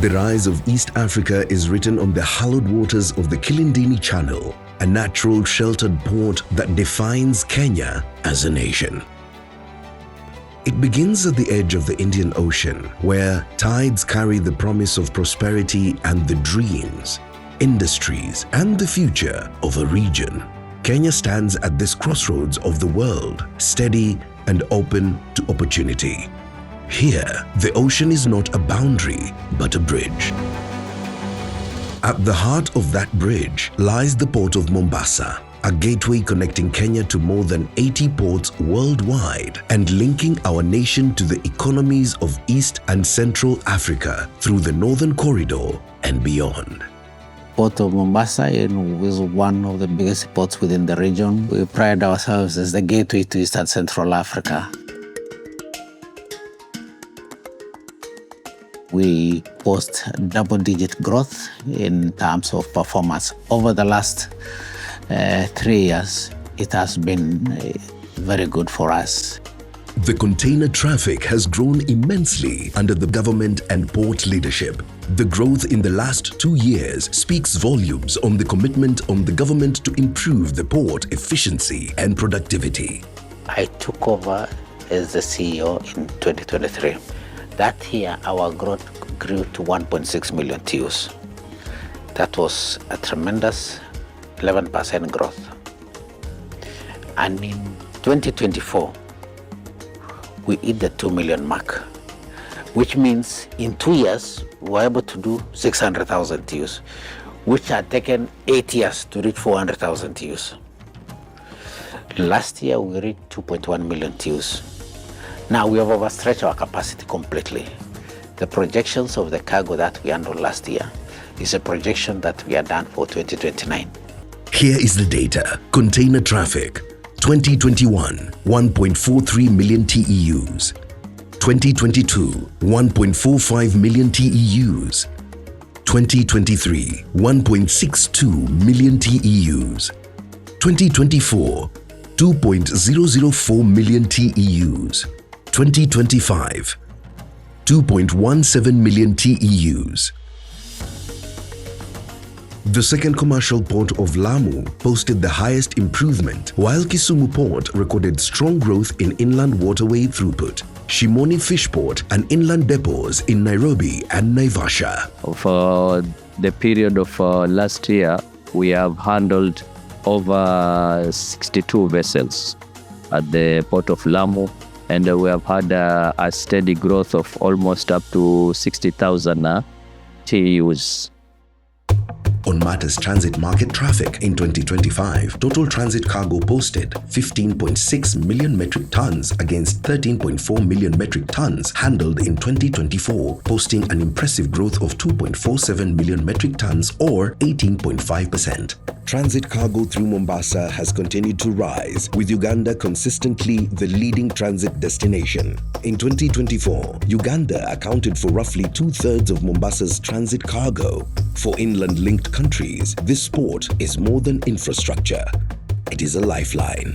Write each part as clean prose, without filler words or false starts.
The rise of East Africa is written on the hallowed waters of the Kilindini Channel, a natural sheltered port that defines Kenya as a nation. It begins at the edge of the Indian Ocean, where tides carry the promise of prosperity and the dreams, industries, and the future of a region. Kenya stands at this crossroads of the world, steady and open to opportunity. Here, the ocean is not a boundary, but a bridge. At the heart of that bridge lies the Port of Mombasa, a gateway connecting Kenya to more than 80 ports worldwide and linking our nation to the economies of East and Central Africa through the Northern Corridor and beyond. Port of Mombasa is one of the biggest ports within the region. We pride ourselves as the gateway to East and Central Africa. We post double-digit growth in terms of performance. Over the last 3 years, it has been very good for us. The container traffic has grown immensely under the government and port leadership. The growth in the last 2 years speaks volumes on the commitment on the government to improve the port efficiency and productivity. I took over as the CEO in 2023. That year, our growth grew to 1.6 million TEUs. That was a tremendous 11% growth. And in 2024, we hit the 2 million mark, which means in 2 years, we were able to do 600,000 TEUs, which had taken 8 years to reach 400,000 TEUs. Last year, we reached 2.1 million TEUs. Now we have overstretched our capacity completely. The projections of the cargo that we handled last year is a projection that we are done for 2029. Here is the data. Container traffic, 2021, 1.43 million TEUs. 2022, 1.45 million TEUs. 2023, 1.62 million TEUs. 2024, 2.004 million TEUs. 2025, 2.17 million TEUs. The second commercial port of Lamu posted the highest improvement, while Kisumu Port recorded strong growth in inland waterway throughput. Shimoni Fish Port and inland depots in Nairobi and Naivasha. For the period of last year, we have handled over 62 vessels at the Port of Lamu, and we have had a steady growth of almost up to 60,000 TEUs. On matters transit market traffic in 2025, total transit cargo posted 15.6 million metric tons against 13.4 million metric tons handled in 2024, posting an impressive growth of 2.47 million metric tons or 18.5%. Transit cargo through Mombasa has continued to rise, with Uganda consistently the leading transit destination. In 2024, Uganda accounted for roughly 2/3 of Mombasa's transit cargo. For inland-linked countries, this port is more than infrastructure. It is a lifeline.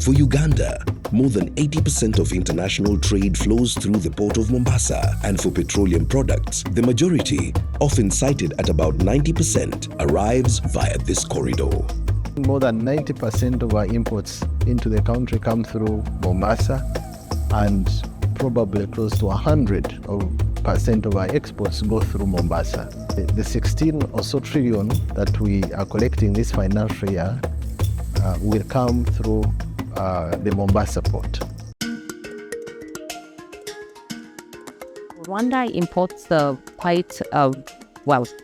For Uganda, more than 80% of international trade flows through the Port of Mombasa, and for petroleum products, the majority, often cited at about 90%, arrives via this corridor. More than 90% of our imports into the country come through Mombasa, and probably close to 100% of our exports go through Mombasa. The 16 or so trillion that we are collecting this financial year will come through the Mombasa port. Rwanda imports quite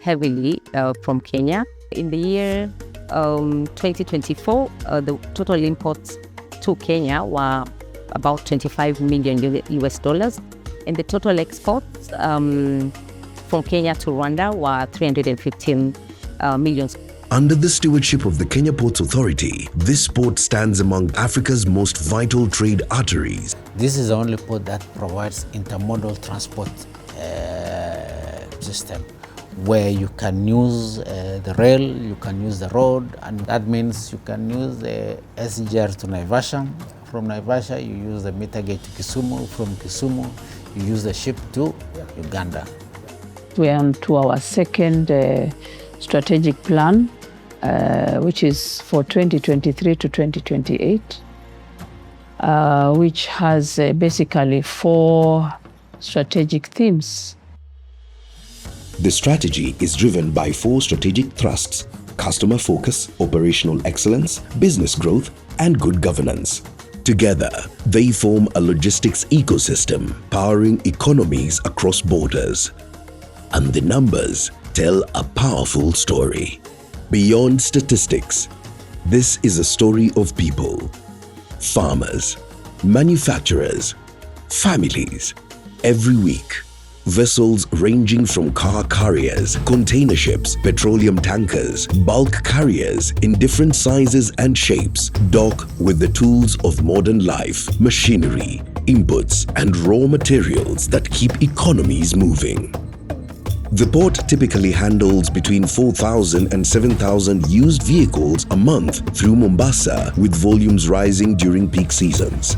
heavily from Kenya. In the year 2024, the total imports to Kenya were about $25 million US dollars, and the total exports from Kenya to Rwanda were 315 million. Under the stewardship of the Kenya Ports Authority, this port stands among Africa's most vital trade arteries. This is the only port that provides intermodal transport system, where you can use the rail, you can use the road, and that means you can use the SGR to Naivasha. From Naivasha, you use the meter gauge to Kisumu. From Kisumu, you use the ship to Uganda. We are on to our second strategic plan, which is for 2023 to 2028, which has basically 4 strategic themes. The strategy is driven by 4 strategic thrusts: customer focus, operational excellence, business growth, and good governance. Together, they form a logistics ecosystem powering economies across borders. And the numbers tell a powerful story. Beyond statistics, this is a story of people, farmers, manufacturers, families. Every week, vessels ranging from car carriers, container ships, petroleum tankers, bulk carriers in different sizes and shapes dock with the tools of modern life, machinery, inputs, and raw materials that keep economies moving. The port typically handles between 4,000 and 7,000 used vehicles a month through Mombasa, with volumes rising during peak seasons.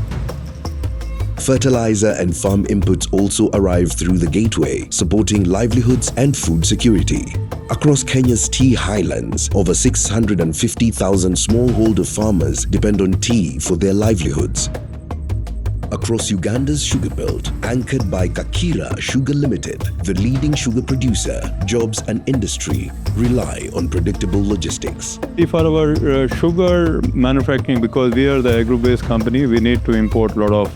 Fertilizer and farm inputs also arrive through the gateway, supporting livelihoods and food security. Across Kenya's tea highlands, over 650,000 smallholder farmers depend on tea for their livelihoods. Across Uganda's sugar belt, anchored by Kakira Sugar Limited, the leading sugar producer, jobs and industry rely on predictable logistics. For our sugar manufacturing, because we are the agro-based company, we need to import a lot of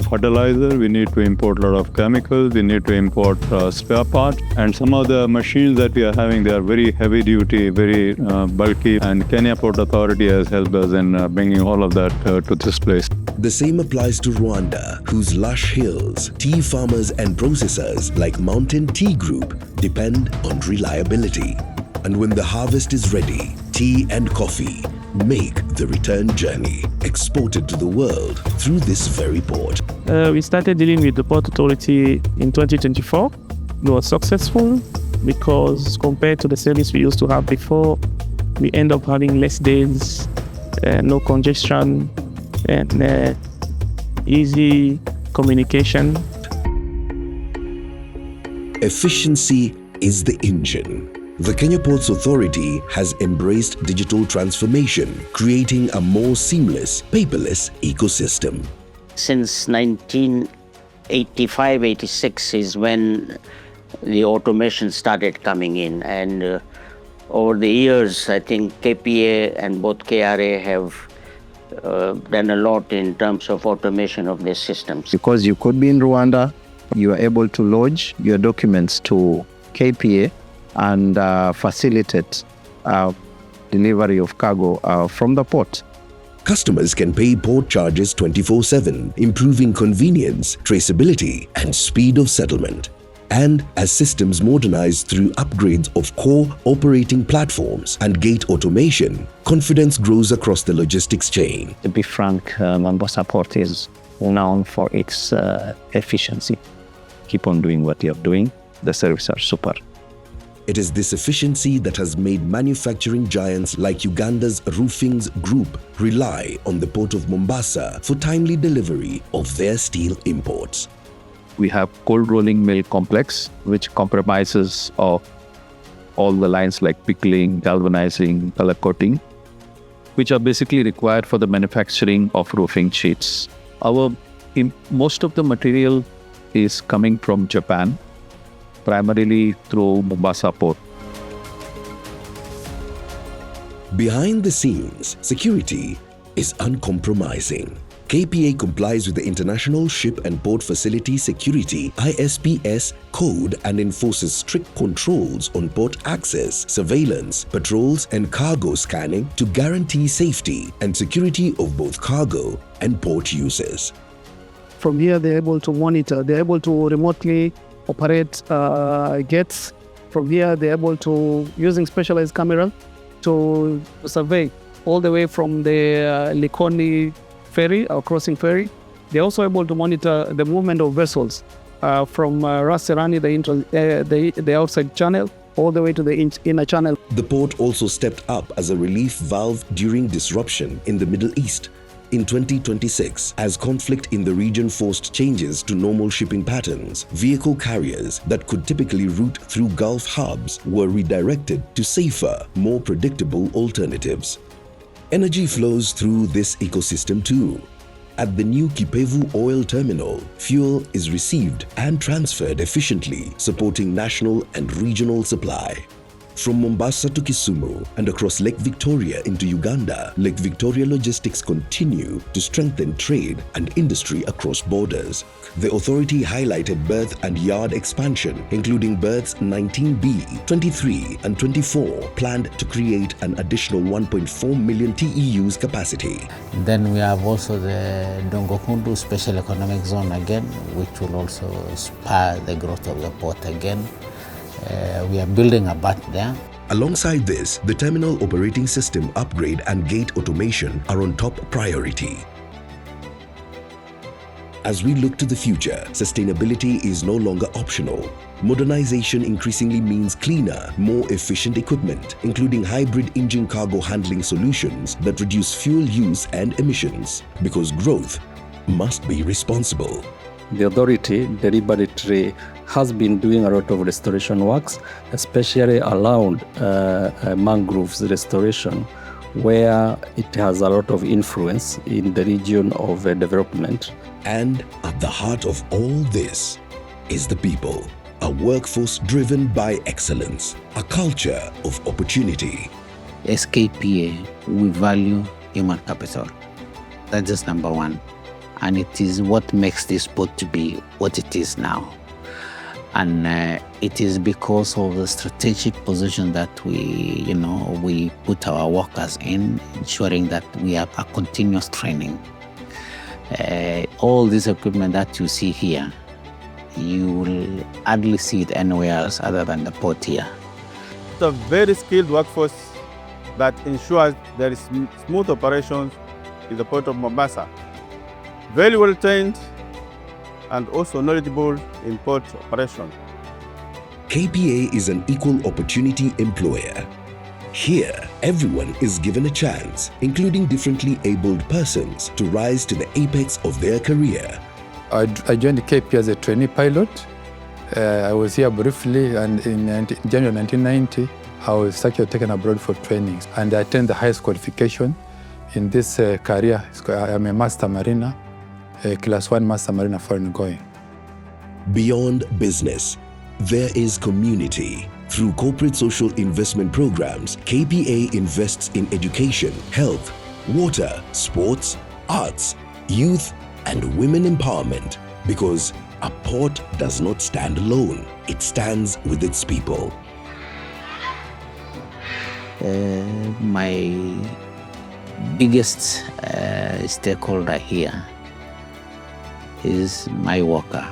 fertilizer, we need to import a lot of chemicals, we need to import spare parts, and some of the machines that we are having, they are very heavy duty, very bulky, and Kenya Port Authority has helped us in bringing all of that to this place. The same applies to Rwanda, whose lush hills, tea farmers and processors like Mountain Tea Group depend on reliability. And when the harvest is ready, tea and coffee make the return journey, exported to the world through this very port. We started dealing with the Port Authority in 2024. We were successful because compared to the service we used to have before, we end up having less days, no congestion, and easy communication. Efficiency is the engine. The Kenya Ports Authority has embraced digital transformation, creating a more seamless, paperless ecosystem. Since 1985-86 is when the automation started coming in, and over the years I think KPA and both KRA have done a lot in terms of automation of their systems. Because you could be in Rwanda, you are able to lodge your documents to KPA and facilitate delivery of cargo from the port. Customers can pay port charges 24/7, improving convenience, traceability, and speed of settlement. And as systems modernize through upgrades of core operating platforms and gate automation, confidence grows across the logistics chain. To be frank, Mombasa Port is known for its efficiency. Keep on doing what you're doing. The services are super. It is this efficiency that has made manufacturing giants like Uganda's Roofings Group rely on the Port of Mombasa for timely delivery of their steel imports. We have cold rolling mill complex, which comprises of all the lines like pickling, galvanizing, color coating, which are basically required for the manufacturing of roofing sheets. Most of the material is coming from Japan, primarily through Mombasa Port. Behind the scenes, security is uncompromising. KPA complies with the International Ship and Port Facility Security (ISPS) code and enforces strict controls on port access, surveillance, patrols, and cargo scanning to guarantee safety and security of both cargo and port users. From here, they're able to monitor, they're able to remotely operate gates. From here, they're able to, using specialized camera, to survey all the way from the Likoni ferry, our crossing ferry. They're also able to monitor the movement of vessels from Ras Serani, the outside channel, all the way to the inner channel. The port also stepped up as a relief valve during disruption in the Middle East. In 2026, as conflict in the region forced changes to normal shipping patterns, vehicle carriers that could typically route through Gulf hubs were redirected to safer, more predictable alternatives. Energy flows through this ecosystem too. At the new Kipevu oil terminal, fuel is received and transferred efficiently, supporting national and regional supply. From Mombasa to Kisumu and across Lake Victoria into Uganda, Lake Victoria logistics continue to strengthen trade and industry across borders. The authority highlighted berth and yard expansion, including berths 19B, 23 and 24, planned to create an additional 1.4 million TEUs capacity. Then we have also the Dongokundu Special Economic Zone again, which will also spur the growth of the port again. We are building a berth there. Alongside this, the terminal operating system upgrade and gate automation are on top priority. As we look to the future, sustainability is no longer optional. Modernization increasingly means cleaner, more efficient equipment, including hybrid engine cargo handling solutions that reduce fuel use and emissions, because growth must be responsible. The authority deliberately has been doing a lot of restoration works, especially around mangroves restoration, where it has a lot of influence in the region of development. And at the heart of all this is the people, a workforce driven by excellence, a culture of opportunity. As KPA, we value human capital. That's just number one. And it is what makes this port to be what it is now. And it is because of the strategic position that we put our workers in, ensuring that we have a continuous training. All this equipment that you see here, you will hardly see it anywhere else other than the port here. It's a very skilled workforce that ensures there is smooth operations in the Port of Mombasa. Very well trained and also knowledgeable in port operation. KPA is an equal opportunity employer. Here, everyone is given a chance, including differently abled persons, to rise to the apex of their career. I joined KPA as a trainee pilot. I was here briefly, and in January 1990, I was actually taken abroad for training, and I attained the highest qualification in this career. I'm a master mariner, a class 1 master mariner foreign going. Beyond business, there is community. Through corporate social investment programs, KPA invests in education, health, water, sports, arts, youth, and women empowerment, because a port does not stand alone. It stands with its people. My biggest stakeholder here is my worker,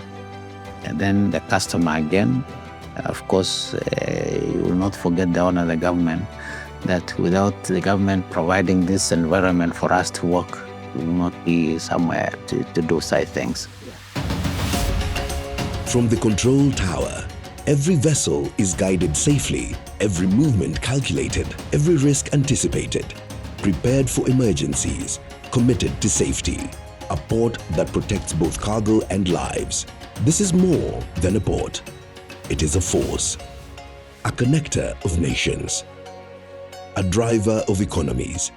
and then the customer again. Of course, you will not forget the honor of the government, that without the government providing this environment for us to work, we will not be somewhere to do such things. From the control tower, every vessel is guided safely, every movement calculated, every risk anticipated, prepared for emergencies, committed to safety. A port that protects both cargo and lives. This is more than a port. It is a force, a connector of nations, a driver of economies,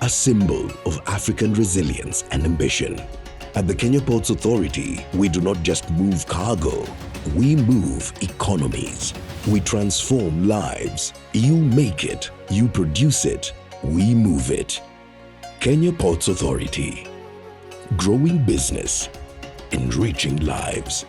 a symbol of African resilience and ambition. At the Kenya Ports Authority, we do not just move cargo, we move economies. We transform lives. You make it, you produce it, we move it. Kenya Ports Authority, growing business, enriching lives.